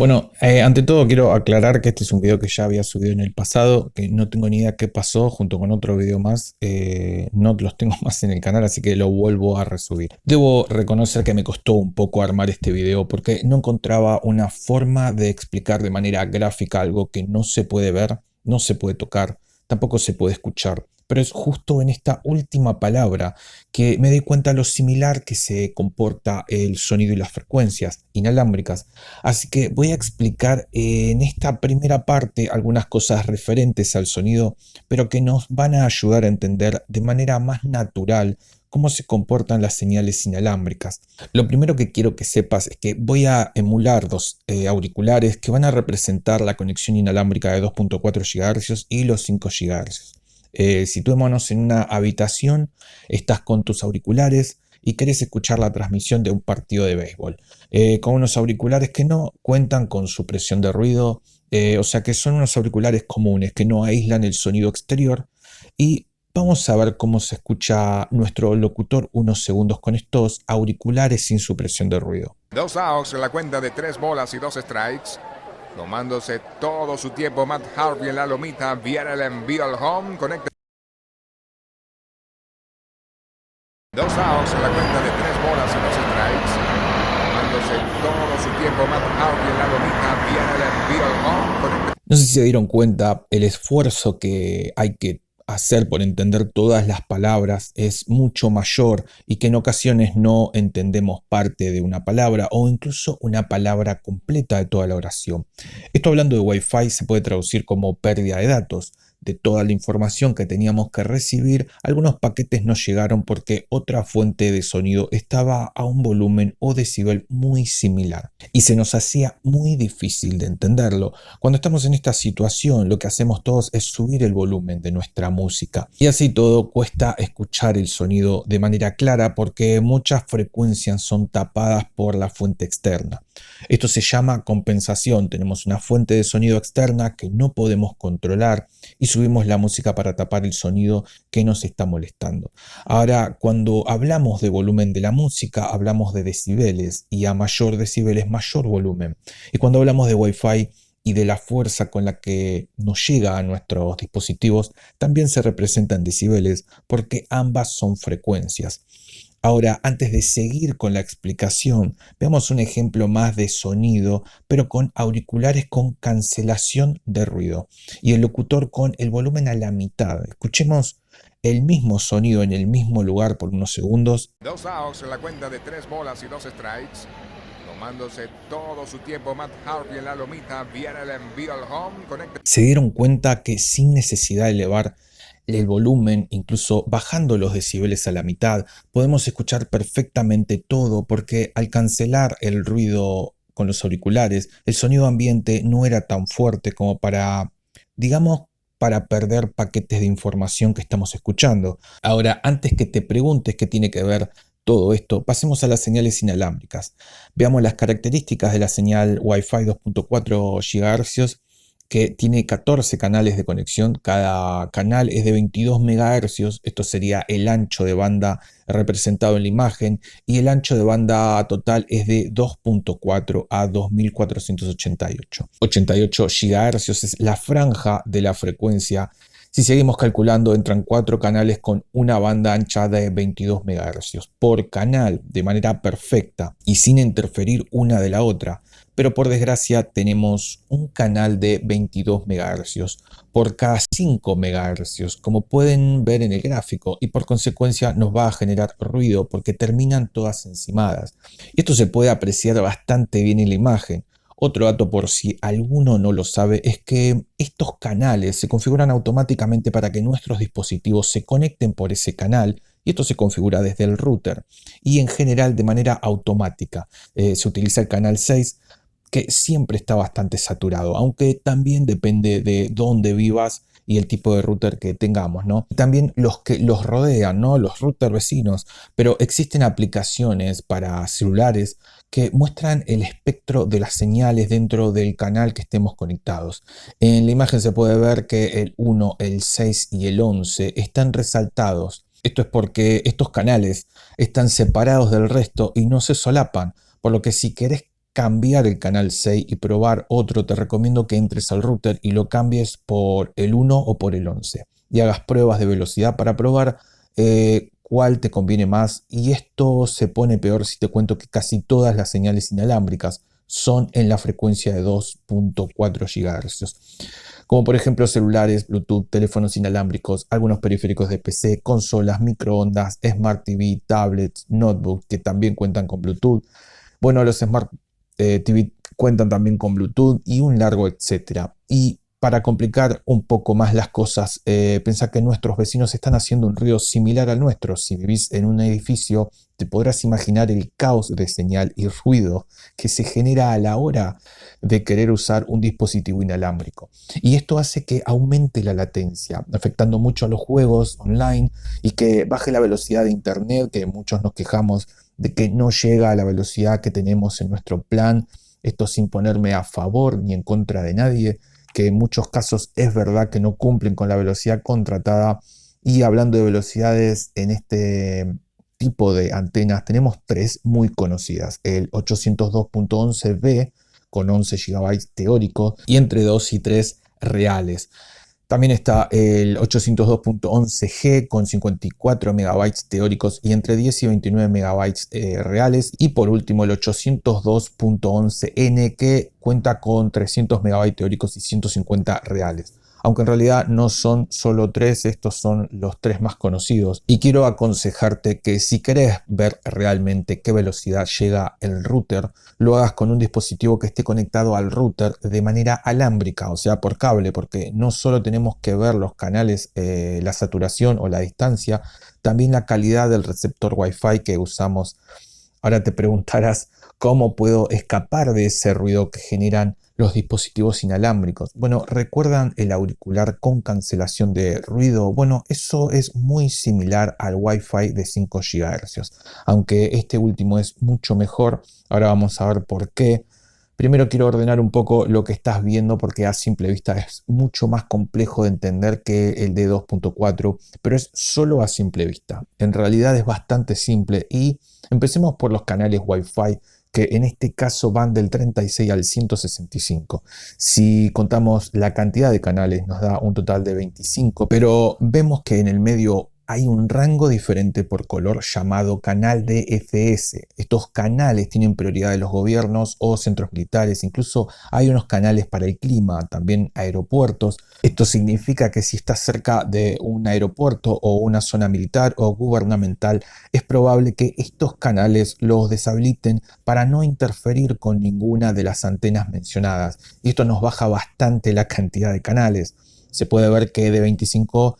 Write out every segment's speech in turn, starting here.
Bueno, ante todo quiero aclarar que este es un video que ya había subido en el pasado, que no tengo ni idea qué pasó junto con otro video más. No los tengo más en el canal, así que lo vuelvo a resubir. Debo reconocer que me costó un poco armar este video porque no encontraba una forma de explicar de manera gráfica algo que no se puede ver, no se puede tocar, tampoco se puede escuchar. Pero es justo en esta última palabra que me di cuenta lo similar que se comporta el sonido y las frecuencias inalámbricas. Así que voy a explicar en esta primera parte algunas cosas referentes al sonido, pero que nos van a ayudar a entender de manera más natural cómo se comportan las señales inalámbricas. Lo primero que quiero que sepas es que voy a emular dos auriculares que van a representar la conexión inalámbrica de 2.4 GHz y los 5 GHz. Situémonos en una habitación, estás con tus auriculares y querés escuchar la transmisión de un partido de béisbol, con unos auriculares que no cuentan con supresión de ruido, o sea que son unos auriculares comunes que no aíslan el sonido exterior, y vamos a ver cómo se escucha nuestro locutor unos segundos con estos auriculares sin supresión de ruido. Dos outs en la cuenta de 3 bolas y 2 strikes. Tomándose todo su tiempo Matt Harvey en la lomita. Viene el envío al home. Conecta. Dos outs en la cuenta de 3 bolas y 2 strikes. Tomándose todo su tiempo Matt Harvey en la lomita. Viene el envío al home. Conecta. No sé si se dieron cuenta el esfuerzo que hay que hacer por entender todas las palabras es mucho mayor y que en ocasiones no entendemos parte de una palabra o incluso una palabra completa de toda la oración. Esto, hablando de Wi-Fi, se puede traducir como pérdida de datos. De toda la información que teníamos que recibir, algunos paquetes no llegaron porque otra fuente de sonido estaba a un volumen o decibel muy similar y se nos hacía muy difícil de entenderlo. Cuando estamos en esta situación, lo que hacemos todos es subir el volumen de nuestra música y así todo cuesta escuchar el sonido de manera clara porque muchas frecuencias son tapadas por la fuente externa. Esto se llama compensación. Tenemos una fuente de sonido externa que no podemos controlar y subimos la música para tapar el sonido que nos está molestando. Ahora, cuando hablamos de volumen de la música, hablamos de decibeles, y a mayor decibeles, mayor volumen. Y cuando hablamos de Wi-Fi y de la fuerza con la que nos llega a nuestros dispositivos, también se representan decibeles porque ambas son frecuencias. Ahora, antes de seguir con la explicación, veamos un ejemplo más de sonido, pero con auriculares con cancelación de ruido y el locutor con el volumen a la mitad. Escuchemos el mismo sonido en el mismo lugar por unos segundos. Dos outs en la cuenta de 3 bolas y 2 strikes. Tomándose todo su tiempo Matt Harvey en la lomita. Viene el envío al home. Conecta. Se dieron cuenta que sin necesidad de elevar el volumen, incluso bajando los decibeles a la mitad, podemos escuchar perfectamente todo porque al cancelar el ruido con los auriculares, el sonido ambiente no era tan fuerte como para, digamos, para perder paquetes de información que estamos escuchando. Ahora, antes que te preguntes qué tiene que ver todo esto, pasemos a las señales inalámbricas. Veamos las características de la señal Wi-Fi 2.4 GHz, que tiene 14 canales de conexión. Cada canal es de 22 MHz. Esto sería el ancho de banda representado en la imagen, y el ancho de banda total es de 2.4 a 2488. 88 GHz es la franja de la frecuencia. Si seguimos calculando, entran 4 canales con una banda ancha de 22 MHz por canal, de manera perfecta y sin interferir una de la otra. Pero por desgracia tenemos un canal de 22 MHz por cada 5 MHz, como pueden ver en el gráfico, y por consecuencia nos va a generar ruido porque terminan todas encimadas. Y esto se puede apreciar bastante bien en la imagen. Otro dato, por si alguno no lo sabe, es que estos canales se configuran automáticamente para que nuestros dispositivos se conecten por ese canal, y esto se configura desde el router y en general de manera automática. Se utiliza el canal 6, que siempre está bastante saturado, aunque también depende de dónde vivas y el tipo de router que tengamos, ¿no? También los que los rodean, ¿no? Los routers vecinos, pero existen aplicaciones para celulares que muestran el espectro de las señales dentro del canal que estemos conectados. En la imagen se puede ver que el 1, el 6 y el 11 están resaltados. Esto es porque estos canales están separados del resto y no se solapan, por lo que si querés cambiar el canal 6 y probar otro, te recomiendo que entres al router y lo cambies por el 1 o por el 11 y hagas pruebas de velocidad para probar cuál te conviene más. Y esto se pone peor si te cuento que casi todas las señales inalámbricas son en la frecuencia de 2.4 GHz, como por ejemplo celulares, Bluetooth, teléfonos inalámbricos, algunos periféricos de PC, consolas, microondas, Smart TV, tablets, notebooks que también cuentan con Bluetooth. Bueno, los Smart TV cuentan también con Bluetooth y un largo etcétera. Y para complicar un poco más las cosas, pensá que nuestros vecinos están haciendo un ruido similar al nuestro. Si vivís en un edificio, te podrás imaginar el caos de señal y ruido que se genera a la hora de querer usar un dispositivo inalámbrico. Y esto hace que aumente la latencia, afectando mucho a los juegos online y que baje la velocidad de internet, que muchos nos quejamos de que no llega a la velocidad que tenemos en nuestro plan. Esto sin ponerme a favor ni en contra de nadie, que en muchos casos es verdad que no cumplen con la velocidad contratada. Y hablando de velocidades, en este tipo de antenas tenemos tres muy conocidas: el 802.11b con 11 GB teóricos y entre 2 y 3 reales. También está el 802.11g con 54 MB teóricos y entre 10 y 29 MB reales. Y por último el 802.11n que cuenta con 300 MB teóricos y 150 reales. Aunque en realidad no son solo tres, estos son los tres más conocidos. Y quiero aconsejarte que si querés ver realmente qué velocidad llega el router, lo hagas con un dispositivo que esté conectado al router de manera alámbrica, o sea, por cable, porque no solo tenemos que ver los canales, la saturación o la distancia, también la calidad del receptor Wi-Fi que usamos. Ahora te preguntarás, ¿cómo puedo escapar de ese ruido que generan los dispositivos inalámbricos? Bueno, ¿recuerdan el auricular con cancelación de ruido? Bueno, eso es muy similar al Wi-Fi de 5 GHz, aunque este último es mucho mejor. Ahora vamos a ver por qué. Primero quiero ordenar un poco lo que estás viendo porque a simple vista es mucho más complejo de entender que el de 2.4, pero es solo a simple vista. En realidad es bastante simple y empecemos por los canales Wi-Fi, que en este caso van del 36 al 165. Si contamos la cantidad de canales nos da un total de 25, pero vemos que en el medio hay un rango diferente por color llamado canal DFS. Estos canales tienen prioridad de los gobiernos o centros militares, incluso hay unos canales para el clima, también aeropuertos. Esto significa que si estás cerca de un aeropuerto o una zona militar o gubernamental, es probable que estos canales los deshabiliten para no interferir con ninguna de las antenas mencionadas. Y esto nos baja bastante la cantidad de canales. Se puede ver que de 25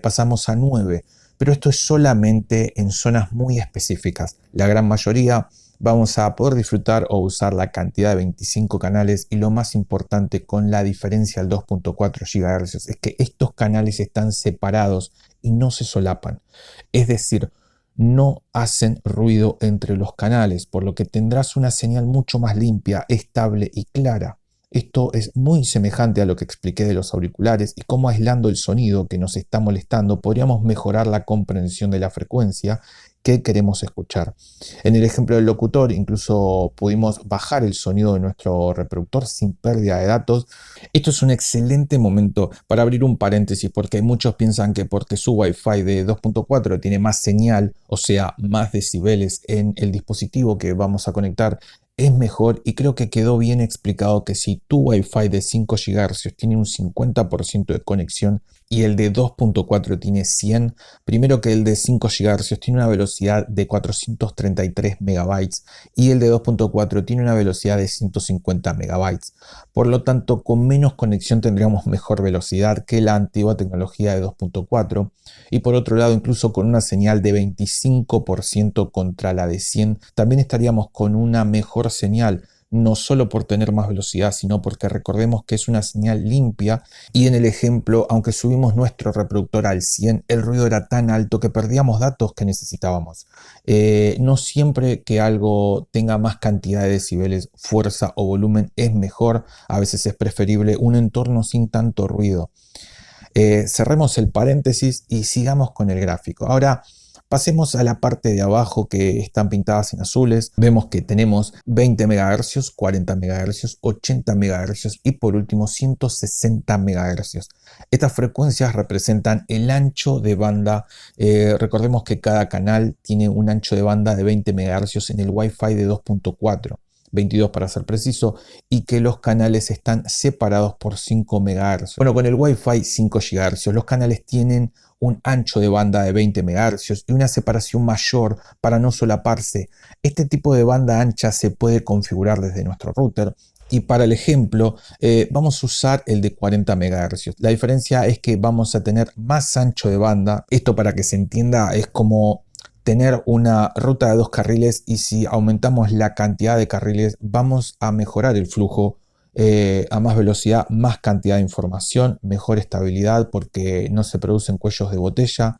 pasamos a 9, pero esto es solamente en zonas muy específicas. La gran mayoría vamos a poder disfrutar o usar la cantidad de 25 canales, y lo más importante con la diferencia al 2.4 GHz es que estos canales están separados y no se solapan, es decir, no hacen ruido entre los canales, por lo que tendrás una señal mucho más limpia, estable y clara. Esto es muy semejante a lo que expliqué de los auriculares y cómo, aislando el sonido que nos está molestando, podríamos mejorar la comprensión de la frecuencia que queremos escuchar. En el ejemplo del locutor, incluso pudimos bajar el sonido de nuestro reproductor sin pérdida de datos. Esto es un excelente momento para abrir un paréntesis, porque muchos piensan que porque su Wi-Fi de 2.4 tiene más señal, o sea, más decibeles en el dispositivo que vamos a conectar, es mejor. Y creo que quedó bien explicado que si tu Wi-Fi de 5 GHz tiene un 50% de conexión y el de 2.4 tiene 100, primero que el de 5 GHz tiene una velocidad de 433 MB y el de 2.4 tiene una velocidad de 150 MB. Por lo tanto, con menos conexión tendríamos mejor velocidad que la antigua tecnología de 2.4, y por otro lado, incluso con una señal de 25% contra la de 100, también estaríamos con una mejor señal, no solo por tener más velocidad, sino porque recordemos que es una señal limpia. Y en el ejemplo, aunque subimos nuestro reproductor al 100, el ruido era tan alto que perdíamos datos que necesitábamos. No siempre que algo tenga más cantidad de decibeles, fuerza o volumen es mejor. A veces es preferible un entorno sin tanto ruido. Cerremos el paréntesis y sigamos con el gráfico. Ahora, Pasemos a la parte de abajo que están pintadas en azules. Vemos que tenemos 20 MHz, 40 MHz, 80 MHz y por último 160 MHz. Estas frecuencias representan el ancho de banda. Recordemos que cada canal tiene un ancho de banda de 20 MHz en el Wi-Fi de 2.4. 22 para ser preciso, y que los canales están separados por 5 MHz. Bueno, con el Wi-Fi 5 GHz los canales tienen un ancho de banda de 20 MHz y una separación mayor para no solaparse. Este tipo de banda ancha se puede configurar desde nuestro router. Y para el ejemplo, vamos a usar el de 40 MHz. La diferencia es que vamos a tener más ancho de banda. Esto, para que se entienda, es como tener una ruta de 2 carriles, y si aumentamos la cantidad de carriles vamos a mejorar el flujo a más velocidad, más cantidad de información, mejor estabilidad porque no se producen cuellos de botella.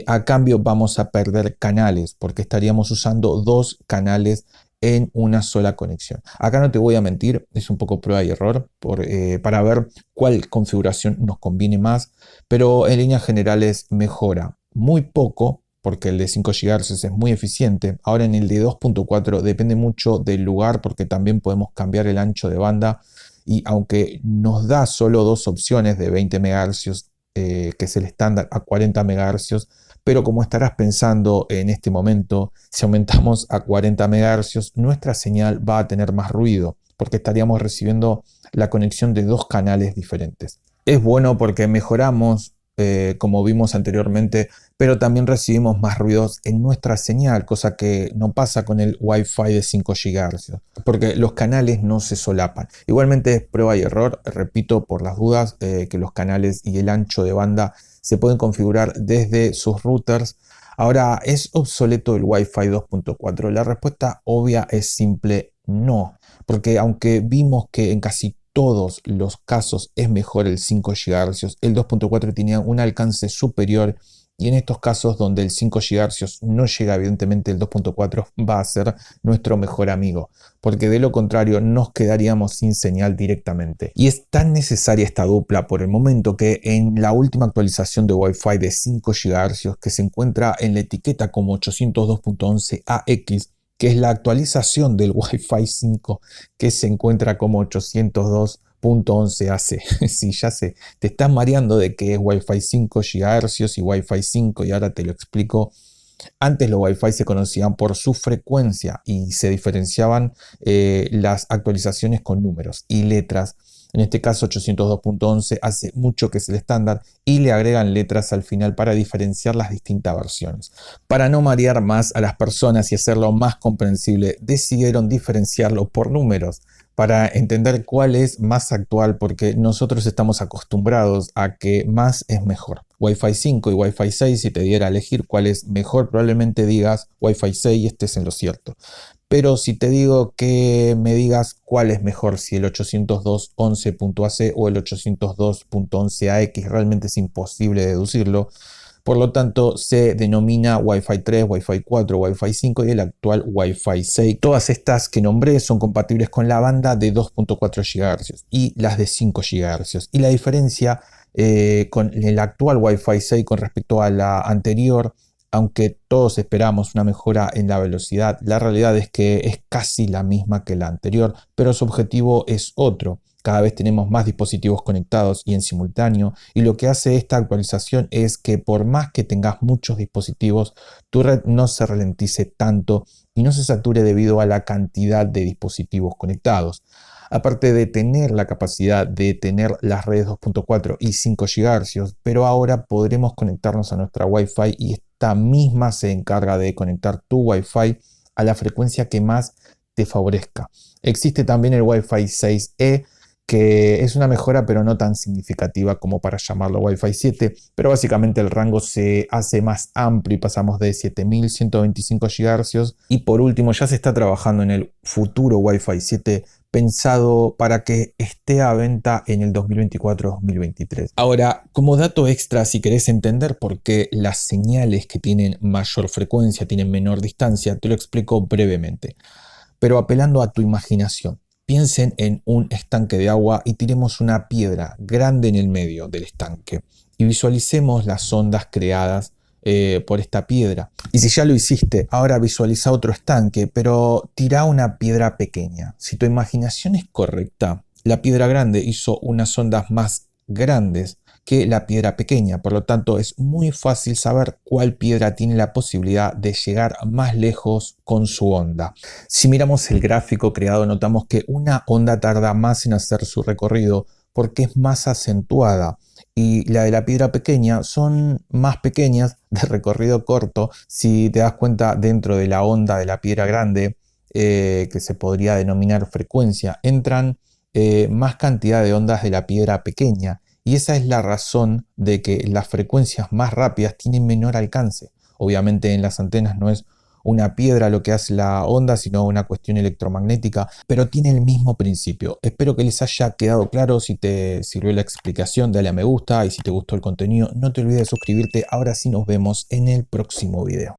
A cambio vamos a perder canales porque estaríamos usando 2 canales en una sola conexión. Acá no te voy a mentir, es un poco prueba y error para ver cuál configuración nos conviene más, pero en líneas generales mejora muy poco, porque el de 5 GHz es muy eficiente. Ahora en el de 2.4 depende mucho del lugar, porque también podemos cambiar el ancho de banda, y aunque nos da solo 2 opciones de 20 MHz, que es el estándar, a 40 MHz, pero como estarás pensando en este momento, si aumentamos a 40 MHz, nuestra señal va a tener más ruido, porque estaríamos recibiendo la conexión de 2 canales diferentes. Es bueno porque mejoramos, como vimos anteriormente, pero también recibimos más ruidos en nuestra señal, cosa que no pasa con el Wi-Fi de 5 GHz, porque los canales no se solapan. Igualmente es prueba y error, repito por las dudas, que los canales y el ancho de banda se pueden configurar desde sus routers. Ahora, ¿es obsoleto el Wi-Fi 2.4? La respuesta obvia es simple no, porque aunque vimos que en casi todos los casos es mejor el 5 GHz, el 2.4 tenía un alcance superior, y en estos casos donde el 5 GHz no llega, evidentemente el 2.4 va a ser nuestro mejor amigo, porque de lo contrario nos quedaríamos sin señal directamente. Y es tan necesaria esta dupla por el momento que en la última actualización de Wi-Fi de 5 GHz, que se encuentra en la etiqueta como 802.11ax, que es la actualización del Wi-Fi 5 que se encuentra como 802.11ac. Sí, ya sé, te estás mareando de que es Wi-Fi 5 GHz y Wi-Fi 5, y ahora te lo explico. Antes los Wi-Fi se conocían por su frecuencia y se diferenciaban las actualizaciones con números y letras. En este caso 802.11 hace mucho que es el estándar y le agregan letras al final para diferenciar las distintas versiones. Para no marear más a las personas y hacerlo más comprensible, decidieron diferenciarlo por números para entender cuál es más actual, porque nosotros estamos acostumbrados a que más es mejor. Wi-Fi 5 y Wi-Fi 6, si te diera a elegir cuál es mejor, probablemente digas Wi-Fi 6 y estés en lo cierto. Pero si te digo que me digas cuál es mejor, si el 802.11ac o el 802.11ax, realmente es imposible deducirlo. Por lo tanto, se denomina Wi-Fi 3, Wi-Fi 4, Wi-Fi 5 y el actual Wi-Fi 6. Todas estas que nombré son compatibles con la banda de 2.4 GHz y las de 5 GHz. Y la diferencia con el actual Wi-Fi 6 con respecto a la anterior, aunque todos esperamos una mejora en la velocidad, la realidad es que es casi la misma que la anterior, pero su objetivo es otro. Cada vez tenemos más dispositivos conectados y en simultáneo, y lo que hace esta actualización es que por más que tengas muchos dispositivos, tu red no se ralentice tanto y no se sature debido a la cantidad de dispositivos conectados. Aparte de tener la capacidad de tener las redes 2.4 y 5 GHz, pero ahora podremos conectarnos a nuestra Wi-Fi y esta misma se encarga de conectar tu Wi-Fi a la frecuencia que más te favorezca. Existe también el Wi-Fi 6E, que es una mejora pero no tan significativa como para llamarlo Wi-Fi 7, pero básicamente el rango se hace más amplio y pasamos de 7125 GHz, y por último ya se está trabajando en el futuro Wi-Fi 7 pensado para que esté a venta en el 2024-2023. Ahora, como dato extra, si querés entender por qué las señales que tienen mayor frecuencia tienen menor distancia, te lo explico brevemente, pero apelando a tu imaginación. Piensen en un estanque de agua y tiremos una piedra grande en el medio del estanque y visualicemos las ondas creadas por esta piedra. Y si ya lo hiciste, ahora visualiza otro estanque, pero tira una piedra pequeña. Si tu imaginación es correcta, la piedra grande hizo unas ondas más grandes que la piedra pequeña, por lo tanto es muy fácil saber cuál piedra tiene la posibilidad de llegar más lejos con su onda. Si miramos el gráfico creado, notamos que una onda tarda más en hacer su recorrido porque es más acentuada, y la de la piedra pequeña son más pequeñas, de recorrido corto. Si te das cuenta, dentro de la onda de la piedra grande, que se podría denominar frecuencia, entran más cantidad de ondas de la piedra pequeña, y esa es la razón de que las frecuencias más rápidas tienen menor alcance. Obviamente en las antenas no es una piedra lo que hace la onda, sino una cuestión electromagnética, pero tiene el mismo principio. Espero que les haya quedado claro. Si te sirvió la explicación, dale a me gusta, y si te gustó el contenido, no te olvides de suscribirte. Ahora sí, nos vemos en el próximo video.